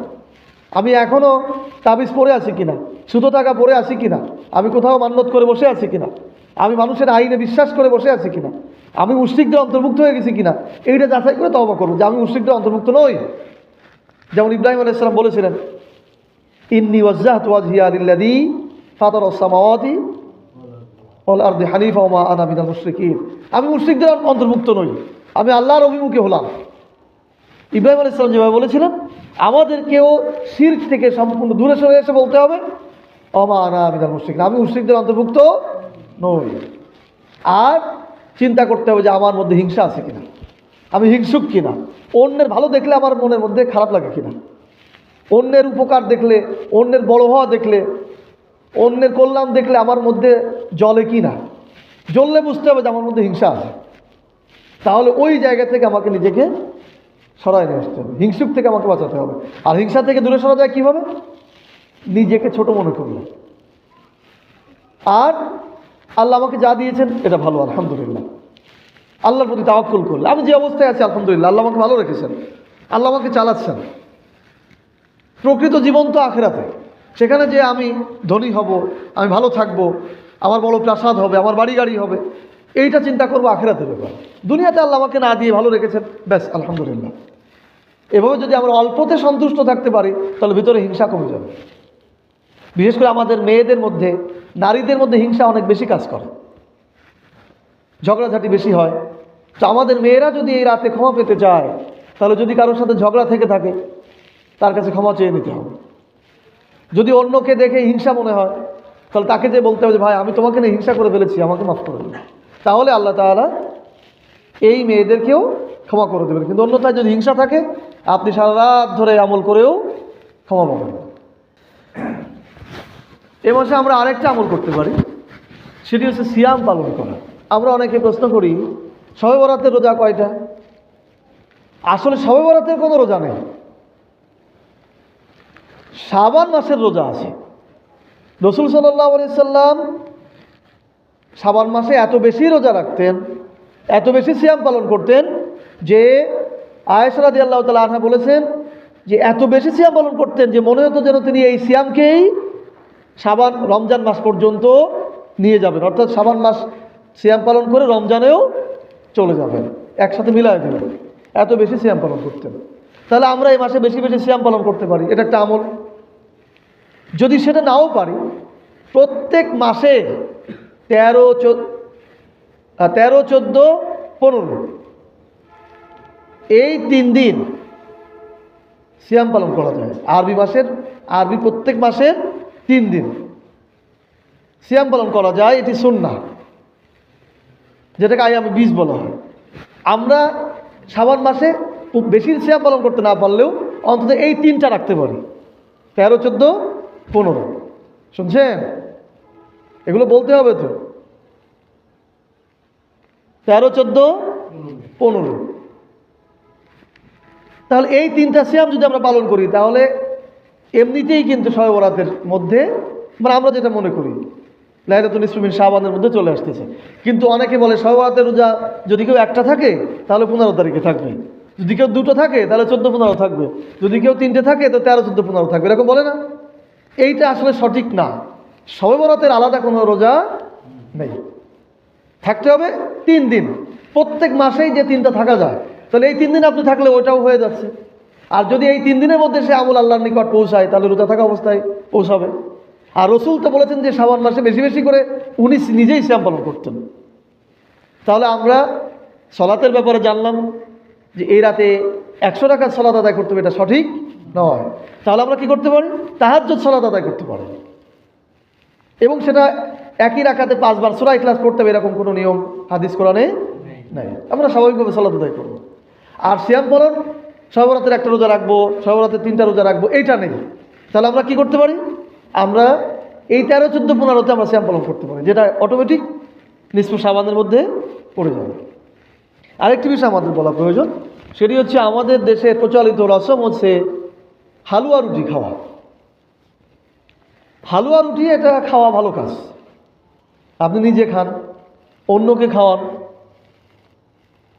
আমি এখনও তাবিজ পড়ে আছি কিনা, সুতো টাকা পড়ে আছি কিনা, আমি কোথাও মান্যত করে বসে আছি কিনা, আমি মানুষের আইনে বিশ্বাস করে বসে আছি কিনা, আমি মুশরিকদের অন্তর্ভুক্ত হয়ে গেছি কিনা, এইটা যাচাই করে তওবা করব যে আমি মুশরিকদের অন্তর্ভুক্ত নই। যেমন ইব্রাহিম আলাইহিস সালাম বলেছিলেন, ইন্নী ওয়াজ্জাহতু ওয়াজহিয়া লিল্লাযী ফাতারাস সামাওয়াতি ওয়াল আরদি হানিফা ওয়া মা আনা মিনাল মুশরিকিন। আমি মুশরিকদের অন্তর্ভুক্ত নই, আমি আল্লাহর অভিমুখী হলাম। ইব্রাহিম আলাইহিস সালাম যেভাবে বলেছিলেন, আমাদেরকেও শিরক থেকে সম্পূর্ণ দূরে সরে এসে বলতে হবে ওমা আনা মিনাল মুশরিকিন, আমি মুশরিকদের অন্তর্ভুক্ত নই। আর চিন্তা করতে হবে যে আমার মধ্যে হিংসা আছে কিনা, আমি হিংসুক কিনা, অন্যের ভালো দেখলে আমার মনের মধ্যে খারাপ লাগে কিনা, অন্যের উপকার দেখলে, অন্যের বড় হওয়া দেখলে, অন্যের কল্যাণ দেখলে আমার মধ্যে জ্বলে কি না। জ্বললে বুঝতে হবে যে আমার মধ্যে হিংসা আছে। তাহলে ওই জায়গা থেকে আমাকে নিজেকে সরাই নিয়ে আসতে হবে, হিংসুক থেকে আমাকে বাঁচাতে হবে। আর হিংসা থেকে দূরে সরা যায় কীভাবে? নিজেকে ছোট মনে করলে, আর আল্লাহ আমাকে যা দিয়েছেন এটা ভালো, আলহামদুলিল্লাহ, আল্লাহর প্রতি তাওয়াক্কুল করলে, আমি যে অবস্থায় আছি আলহামদুলিল্লাহ, আল্লাহ আমাকে ভালো রেখেছেন, আল্লাহ আমাকে চালাচ্ছেন। প্রকৃত জীবন তো আখিরাতে, সেখানে যে আমি ধনী হব, আমি ভালো থাকব, আমার বড় প্রাসাদ হবে, আমার বাড়ি গাড়ি হবে, এইটা চিন্তা করবো আখিরাতের ব্যাপার। দুনিয়াতে আল্লাহ আমাকে না দিয়ে ভালো রেখেছেন, ব্যাস আলহামদুলিল্লাহ। এভাবে যদি আমরা অল্পতে সন্তুষ্ট থাকতে পারি তাহলে ভিতরে হিংসা কমে যাবে। বিশেষ করে আমাদের মেয়েদের মধ্যে, নারীদের মধ্যে হিংসা অনেক বেশি কাজ করে, ঝগড়াঝাটি বেশি হয়। তো আমাদের মেয়েরা যদি এই রাতে ক্ষমা পেতে চায়, তাহলে যদি কারোর সাথে ঝগড়া থেকে থাকে তার কাছে ক্ষমা চেয়ে নিতে হবে। যদি অন্যকে দেখে হিংসা মনে হয় তাহলে তাকে যে বলতে হবে যে ভাই আমি তোমাকে নিয়ে হিংসা করে ফেলেছি, আমাকে মাফ করে দিন। তাহলে আল্লাহ তাআলা এই মেয়েদেরকেও ক্ষমা করে দেবেন। কিন্তু অন্যথায় যদি হিংসা থাকে, আপনি সারা রাত ধরে আমল করেও ক্ষমা পাবেন না। এ মাসে আমরা আরেকটা আমল করতে পারি, সেটি হচ্ছে সিয়াম পালন করা। আমরা অনেকে প্রশ্ন করি শবে বরাতের রোজা কয়টা? আসলে শবে বরাতের কোনো রোজা নেই, শাবান মাসের রোজা আছে। রাসূল সাল্লাল্লাহু আলাইহি সাল্লাম শাবান মাসে এত বেশি রোজা রাখতেন, এত বেশি সিয়াম পালন করতেন যে আয়েশা রাদিয়াল্লাহু তাআলা আনহা বলেছেন যে এত বেশি সিয়াম পালন করতেন যে মনে হতো যেন তিনি এই সিয়ামকেই শাবান রমজান মাস পর্যন্ত নিয়ে যাবেন, অর্থাৎ শাবান মাস সিয়াম পালন করে রমজানেও চলে যাবেন, একসাথে মিলাই দেবেন, এত বেশি সিয়াম পালন করতেন। তাহলে আমরা এই মাসে বেশি বেশি সিয়াম পালন করতে পারি, এটা একটা আমল। যদি সেটা নাও পারি, প্রত্যেক মাসে 13, 14, 15 এই 3 দিন সিয়াম পালন করা যায়। আরবি প্রত্যেক মাসের 3 দিন সিয়াম পালন করা যায়, এটি সুন্নাহ, যেটাকে আইয়ামে বীজ বলা হয়। আমরা শাবান মাসে খুব বেশি সিয়াম পালন করতে না পারলেও অন্তত এই 3টা রাখতে পারি, 13, 14, 15। শুনছেন? এগুলো বলতে হবে তো, 13, 14, 15। তাহলে এই 3টা সিয়াম যদি আমরা পালন করি তাহলে এমনিতেই কিন্তু শবে বরাতের মধ্যে, মানে আমরা যেটা মনে করি লাইলাতুল নিসফি মিন শাবানের মধ্যে চলে আসতেছে। কিন্তু অনেকে বলে শবে বরাতের রোজা যদি কেউ একটা থাকে তাহলে 15 তারিখে থাকবে, যদি কেউ 2টো থাকে তাহলে 14, 15 থাকবে, যদি কেউ 3টে থাকে তো 13, 14, 15 থাকবে, এরকম বলে না। এইটা আসলে সঠিক না। শবে বরাতের আলাদা কোনো রোজা নেই, থাকতে হবে 3 দিন। প্রত্যেক মাসেই যে 3টা থাকা যায়, তাহলে এই 3 দিন আপনি থাকলে ওইটাও হয়ে যাচ্ছে। আর যদি এই 3 দিনের মধ্যে সে আমল আল্লাহর নিকট পৌঁছায় তাহলে রোজা থাকা অবস্থায় পৌঁছাবে। আর রাসূল তো বলেছেন যে শাবান মাসে বেশি বেশি করে উনি নিজেই সিয়াম পালন করতেন। তাহলে আমরা সলাতের ব্যাপারে জানলাম যে এই রাতে 100 রাকাত সালাত আদায় করতে হবে, এটা সঠিক নয়। তাহলে আমরা কি করতে পারি? তাহাজ্জুদ সালাত আদায় করতে পারি, এবং সেটা একই রাকাতে 5 বার সূরা ইখলাস পড়তে হবে, এরকম কোনো নিয়ম হাদিস কোরআনে নাই। আমরা স্বাভাবিকভাবে সালাত আদায় করব। আর সিয়াম পালন, শবে বরাতের একটা রোজা রাখবো, শবে বরাতের 3টা রোজা রাখবো, এইটা নেই। তাহলে আমরা কি করতে পারি? আমরা এই 13, 14, 15তে আমরা সিয়াম পালন করতে পারি, যেটা অটোমেটিক নিসফে শাবানের মধ্যে পড়ে যাবে। আরেকটি বিষয় আমাদের বলা প্রয়োজন, সেটি হচ্ছে আমাদের দেশে প্রচলিত রসম হচ্ছে হালুয়া রুটি খাওয়া। হালুয়া রুটি এটা খাওয়া ভালো কাজ, আপনি নিজে খান, অন্যকে খাওয়ান।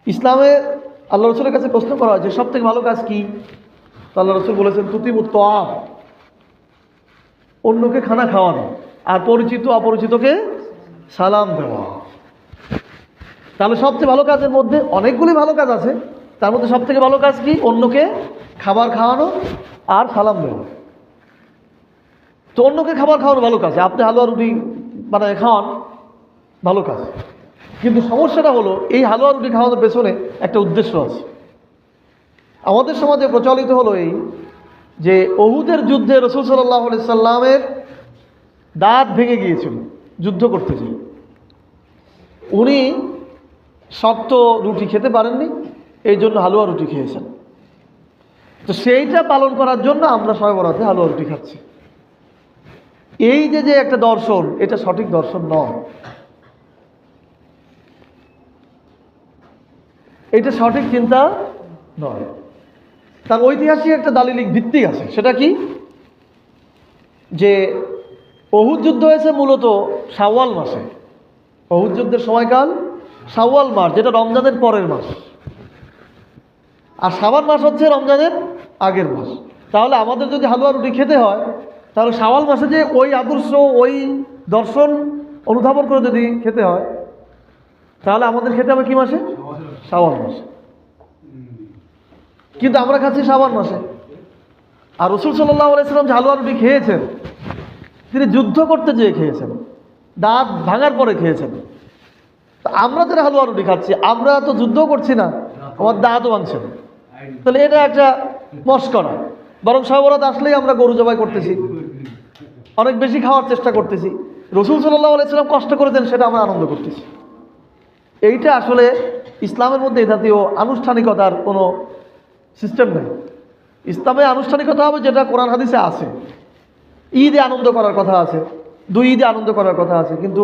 ইসলামে আল্লাহ রসুলের কাছে প্রশ্ন করা হয়েছে সব থেকে ভালো কাজ কি? আল্লাহ রসুল বলেছেন তুতিবুত তাআম, অন্যকে খানা খাওয়ানো, আর পরিচিত অপরিচিতকে সালাম দেওয়া। তাহলে সবচেয়ে ভালো কাজের মধ্যে অনেকগুলি ভালো কাজ আছে, তার মধ্যে সব থেকে ভালো কাজ কি? অন্যকে খাবার খাওয়ানো আর সালাম দেওয়া। তো অন্যকে খাবার খাওয়ানো ভালো কাজ, আপনি হালুয়া রুটি বানায় খাওয়ান, ভালো কাজ। কিন্তু সমস্যাটা হলো এই হালুয়া রুটি খাওয়ানোর পেছনে একটা উদ্দেশ্য আছে। আমাদের সমাজে প্রচলিত হলো এই যে উহুদের যুদ্ধে রাসূল সাল্লাল্লাহু আলাইহি সাল্লামের দাঁত ভেঙে গিয়েছিল যুদ্ধ করতে গিয়ে। উনি শক্ত রুটি খেতে পারেননি, এই জন্য হালুয়া রুটি খেয়েছেন। তো সেইটা পালন করার জন্য আমরা শবে বরাতে হালুয়া রুটি খাচ্ছি। এই যে একটা দর্শন, এটা সঠিক দর্শন নয়, এটা সঠিক চিন্তা নয়। তার ঐতিহাসিক একটা দালিলিক ভিত্তি আছে। সেটা কি? যে উহুদ যুদ্ধ হয়েছে মূলত শাওয়াল মাসে। উহুদ যুদ্ধের সময়কাল শাওয়াল মাস, যেটা রমজানের পরের মাস, আর শাবান মাস হচ্ছে রমজানের আগের মাস। তাহলে আমাদের যদি হালুয়া রুটি খেতে হয়, তাহলে শাওয়াল মাসে যে ওই আদর্শ, ওই দর্শন অনুধাবন করে যদি খেতে হয়, তাহলে আমাদের খেতে হবে কি মাসে? শাওয়াল মাসে। কিন্তু আমরা খাচ্ছি শাবান মাসে। আর রাসূল সাল্লাল্লাহু আলাইহি সাল্লাম যে হালুয়া রুটি খেয়েছেন, তিনি যুদ্ধ করতে যেয়ে খেয়েছেন, দাঁত ভাঙার পরে খেয়েছেন। তো আমরা যারা হালুয়া রুটি খাচ্ছি, আমরা তো যুদ্ধ করছি না, আমার দাঁতও ভাঙছে না। তাহলে এটা একটা মশকরা। বরং শবে বরাত আসলেই আমরা গরু জবাই করতেছি, অনেক বেশি খাওয়ার চেষ্টা করতেছি। রাসূল সাল্লাল্লাহু আলাইহি সাল্লাম কষ্ট করেছেন, সেটা আমরা আনন্দ করতেছি। এইটা আসলে ইসলামের মধ্যে এই জাতীয় আনুষ্ঠানিকতার কোনো সিস্টেম নেই। ইসলামে আনুষ্ঠানিকতা হবে যেটা কোরআন হাদিসে আছে। ঈদে আনন্দ করার কথা আছে, 2 ঈদে আনন্দ করার কথা আছে, কিন্তু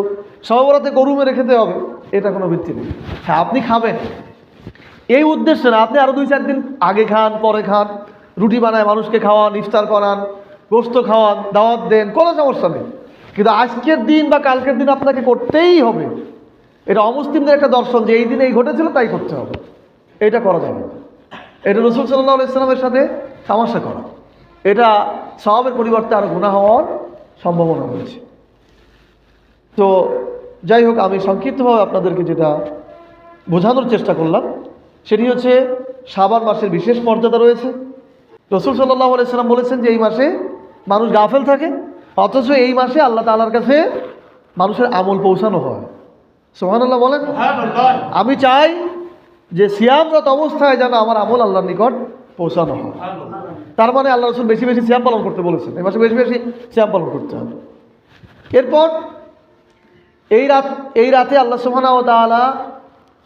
শবে বরাতে গরু মেরে খেতে হবে, এটা কোনো ভিত্তি নেই। হ্যাঁ, আপনি খাবেন এই উদ্দেশ্যে না, আপনি আরও 2-4 দিন আগে খান, পরে খান, রুটি বানায় মানুষকে খাওয়ান, ইফতার করান, গোশত খাওয়ান, দাওয়াত দেন, কোনো সমস্যা নেই। কিন্তু আজকের দিন বা কালকের দিন আপনাকে করতেই হবে, এটা অমুসলিমদের একটা দর্শন যে এই দিনে এই ঘটেছিল তাই করতে হবে, এটা করা যাবে না। এটা রাসূল সাল্লাল্লাহু আলাইহি সাল্লামের সাথে তামাশা করা, এটা সওয়াবের পরিবর্তে আরও গুনাহ হওয়ার সম্ভাবনা রয়েছে। তো যাই হোক, আমি সংক্ষিপ্তভাবে আপনাদেরকে যেটা বোঝানোর চেষ্টা করলাম সেটি হচ্ছে শাবান মাসের বিশেষ মর্যাদা রয়েছে। রাসূল সাল্লাল্লাহু আলাইহি সাল্লাম বলেছেন যে এই মাসে মানুষ গাফেল থাকে, অথচ এই মাসে আল্লাহ তাআলার কাছে মানুষের আমল পৌঁছানো হয়। সুবহানাল্লাহ বলেন। আমি চাই যে সিয়ামরত অবস্থায় যেন আমার আমল আল্লাহর নিকট পৌঁছানো হয়। তার মানে আল্লাহ রাসূল বেশি বেশি সিয়াম পালন করতে বলেছেন, এই মাসে বেশি বেশি সিয়াম পালন করতে হবে। এরপর এই রাতে আল্লাহ সুবহানাহু ওয়া তাআলা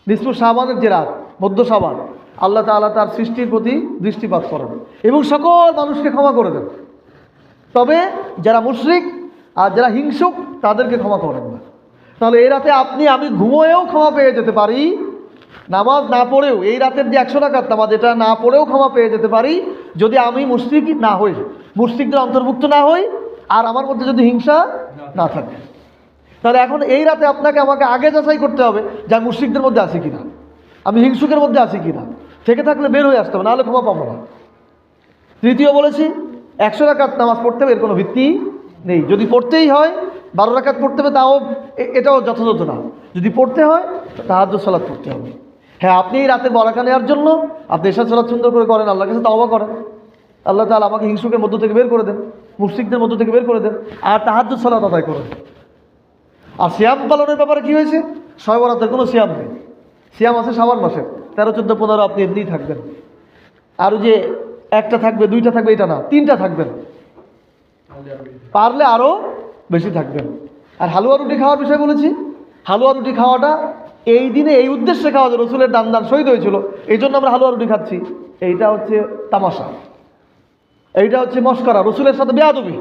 নিসফু শাবানের যে রাত, মধ্য শাবান, আল্লাহ তাআলা তার সৃষ্টির প্রতি দৃষ্টিপাত করেন এবং সকল মানুষকে ক্ষমা করে দেন। তবে যারা মুশরিক আর যারা হিংসুক তাদেরকে ক্ষমা করেন না। তাহলে এই রাতে আপনি আমি ঘুমোয়েও ক্ষমা পেয়ে যেতে পারি, নামাজ না পড়েও, এই রাতের যে 100 রাকাত নামাজ এটা না পড়েও ক্ষমা পেয়ে যেতে পারি, যদি আমি মুশরিক না হই, মুশরিকদের অন্তর্ভুক্ত না হই, আর আমার মধ্যে যদি হিংসা না থাকে। তাহলে এখন এই রাতে আপনাকে আমাকে আগে যাচাই করতে হবে যে আমি মুশরিকদের মধ্যে আছি কিনা, আমি হিংসুকের মধ্যে আছি কিনা। থেকে থাকলে বের হয়ে আসতে হবে, নাহলে ক্ষমা পাবো না। তৃতীয় বলেছি 100 রাকাত নামাজ পড়তে হবে, এর কোনো ভিত্তি নেই। যদি পড়তেই হয় 12 রাকাত পড়তে হবে, তাও এটাও যথাযথ না। যদি পড়তে হয় তাহাজ্জুদ সালাত পড়তে হবে। হ্যাঁ, আপনি এই রাতে বরাকা নেওয়ার জন্য আপনি এশা সালাত সুন্দর করে করেন, আল্লাহর কাছে তওবা করেন, আল্লাহ তাআলা আমাকে হিংসুকের মধ্য থেকে বের করে দেন, মুশরিকদের মধ্য থেকে বের করে দেন, আর তাহাজ্জুদ সালাত আদায় করেন। আর সিয়াম পালনের ব্যাপারে কি হয়েছে? শবে বরাতের কোনো সিয়াম নেই। সিয়াম আছে শাবান মাসে 13, 14, 15 আপনি এমনিই থাকবেন। আর যে একটা থাকবে, 2টা থাকবে, এটা না, 3টা থাকবেন, পারলে আরও বেশি থাকবেন। আর হালুয়া রুটি খাওয়ার বিষয় বলেছি, হালুয়া রুটি খাওয়াটা এই দিনে এই উদ্দেশ্যে খাওয়া যায়, রসুলের দান শহীদ হয়েছিল, এই জন্য আমরা হালুয়া রুটি খাচ্ছি। এইটা হচ্ছে তামাশা, এইটা হচ্ছে মশকরা, রসুলের সাথে বেয়াদবি।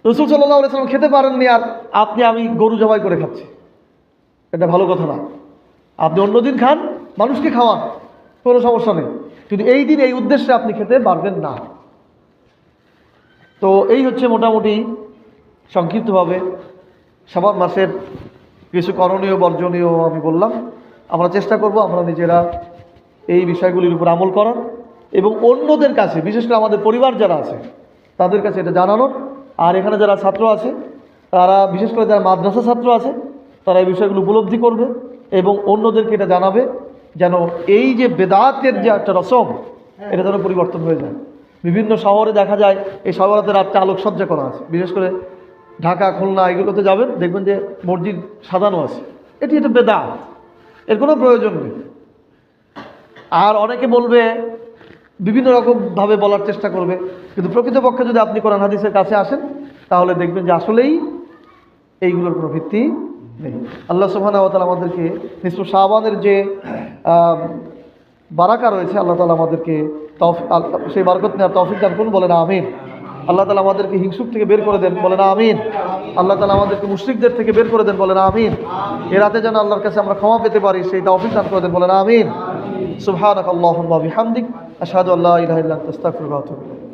রসুল সাল্লাল্লাহু আলাইহি সাল্লাম খেতে পারেননি আর আপনি আমি গরু জবাই করে খাচ্ছি, এটা ভালো কথা না। আপনি অন্যদিন খান, মানুষকে খাওয়ান, কোনো সমস্যা নেই, কিন্তু এই দিন এই উদ্দেশ্যে আপনি খেতে পারবেন না। তো এই হচ্ছে মোটামুটি সংক্ষিপ্তভাবে শাবান মাসের কিছু করণীয় বর্জনীয় আমি বললাম। আমরা চেষ্টা করব আমরা নিজেরা এই বিষয়গুলির উপর আমল করার এবং অন্যদের কাছে, বিশেষ করে আমাদের পরিবার যারা আছে তাদের কাছে এটা জানানোর। আর এখানে যারা ছাত্র আছে তারা, বিশেষ করে যারা মাদ্রাসা ছাত্র আছে, তারা এই বিষয়গুলো উপলব্ধি করবে এবং অন্যদেরকে এটা জানাবে, যেন এই যে বেদাতের যে একটা রসম, এটা যেন পরিবর্তন হয়ে যায়। বিভিন্ন শহরে দেখা যায় এই শবে বরাতের রাতটা আলোকসজ্জা করা আছে, বিশেষ করে ঢাকা, খুলনা, এগুলোতে যাবেন, দেখবেন যে মসজিদ সাজানো আছে। এটা বেদাত, এর কোনো প্রয়োজন নেই। আর অনেকে বলবে বিভিন্ন রকমভাবে বলার চেষ্টা করবে, কিন্তু প্রকৃতপক্ষে যদি আপনি কোরআন হাদিসের কাছে আসেন তাহলে দেখবেন যে আসলেই এইগুলোর কোনো ভিত্তি নেই। আল্লাহ সুবহানাহু ওয়া তাআলা আমাদেরকে নিসফু শাবানের যে বারাকা রয়েছে, আল্লাহ তাআলা আমাদেরকে সেই বারাকত নেওয়ার তৌফিক দান করুন, বলেন আমিন। আল্লাহ তাআলা আমাদেরকে হিংসুক থেকে বের করে দেন, বলেন আমিন। আল্লাহ তাআলা আমাদেরকে মুশরিকদের থেকে বের করে দেন, বলেন আমিন। এ রাতে যেন আল্লাহর কাছে আমরা ক্ষমা পেতে পারি, সেই তৌফিক দান করে দেন, বলেন আমিন। সুবহানাকাল্লাহুম্মা ওয়া বিহামদিক, আশহাদু আল্লা ইলাহা ইল্লা আনতা, আস্তাগফিরুকা ওয়া আতুবু ইলাইক।